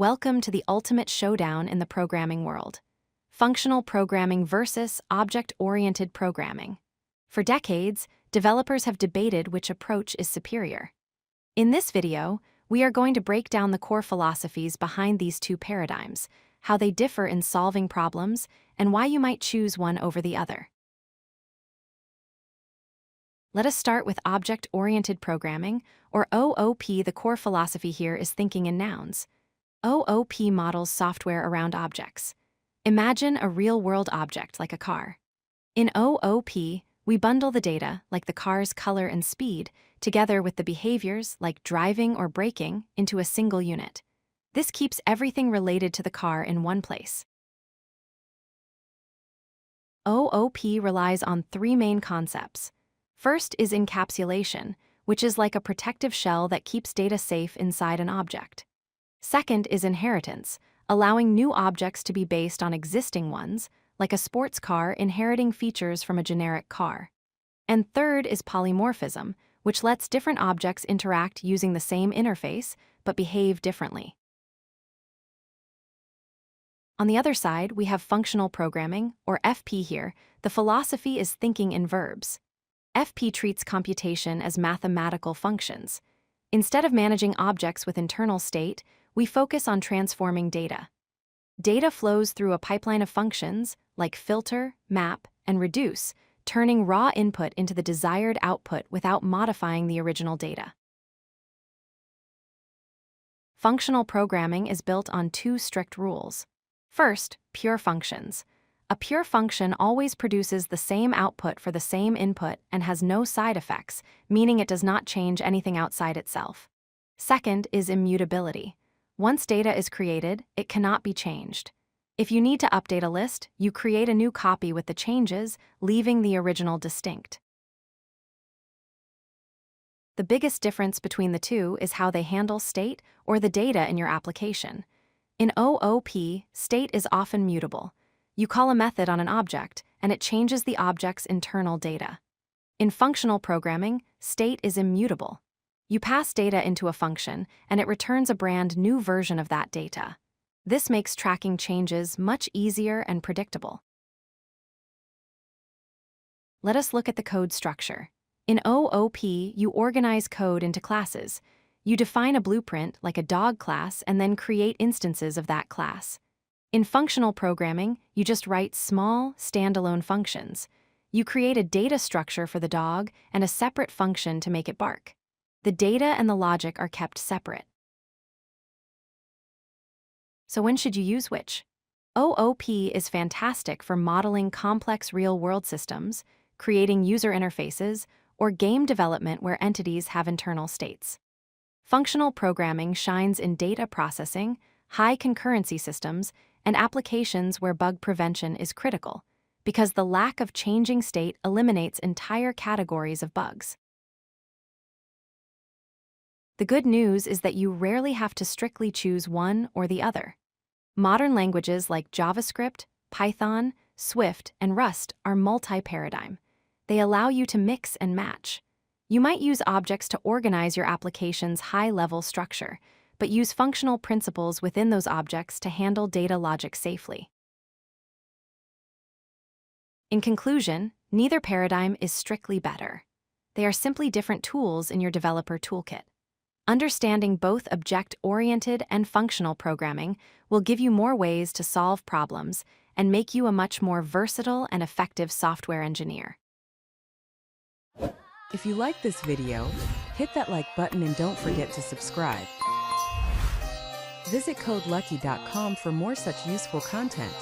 Welcome to the ultimate showdown in the programming world. Functional programming versus object-oriented programming. For decades, developers have debated which approach is superior. In this video, we are going to break down the core philosophies behind these two paradigms, how they differ in solving problems, and why you might choose one over the other. Let us start with object-oriented programming, or OOP. The core philosophy here is thinking in nouns. OOP models software around objects. Imagine a real-world object like a car. In OOP, we bundle the data, like the car's color and speed, together with the behaviors, like driving or braking, into a single unit. This keeps everything related to the car in one place. OOP relies on three main concepts. First is encapsulation, which is like a protective shell that keeps data safe inside an object. Second is inheritance, allowing new objects to be based on existing ones, like a sports car inheriting features from a generic car. And third is polymorphism, which lets different objects interact using the same interface, but behave differently. On the other side, we have functional programming, or FP here. The philosophy is thinking in verbs. FP treats computation as mathematical functions. Instead of managing objects with internal state, we focus on transforming data. Data flows through a pipeline of functions, like filter, map, and reduce, turning raw input into the desired output without modifying the original data. Functional programming is built on two strict rules. First, pure functions. A pure function always produces the same output for the same input and has no side effects, meaning it does not change anything outside itself. Second is immutability. Once data is created, it cannot be changed. If you need to update a list, you create a new copy with the changes, leaving the original distinct. The biggest difference between the two is how they handle state or the data in your application. In OOP, state is often mutable. You call a method on an object, and it changes the object's internal data. In functional programming, state is immutable. You pass data into a function, and it returns a brand new version of that data. This makes tracking changes much easier and predictable. Let us look at the code structure. In OOP, you organize code into classes. You define a blueprint, like a dog class, and then create instances of that class. In functional programming, you just write small, standalone functions. You create a data structure for the dog and a separate function to make it bark. The data and the logic are kept separate. So when should you use which? OOP is fantastic for modeling complex real-world systems, creating user interfaces, or game development where entities have internal states. Functional programming shines in data processing, high concurrency systems, and applications where bug prevention is critical, because the lack of changing state eliminates entire categories of bugs. The good news is that you rarely have to strictly choose one or the other. Modern languages like JavaScript, Python, Swift, and Rust are multi-paradigm. They allow you to mix and match. You might use objects to organize your application's high-level structure, but use functional principles within those objects to handle data logic safely. In conclusion, neither paradigm is strictly better. They are simply different tools in your developer toolkit. Understanding both object-oriented and functional programming will give you more ways to solve problems and make you a much more versatile and effective software engineer. If you like this video, hit that like button and don't forget to subscribe. Visit codelucky.com for more such useful content.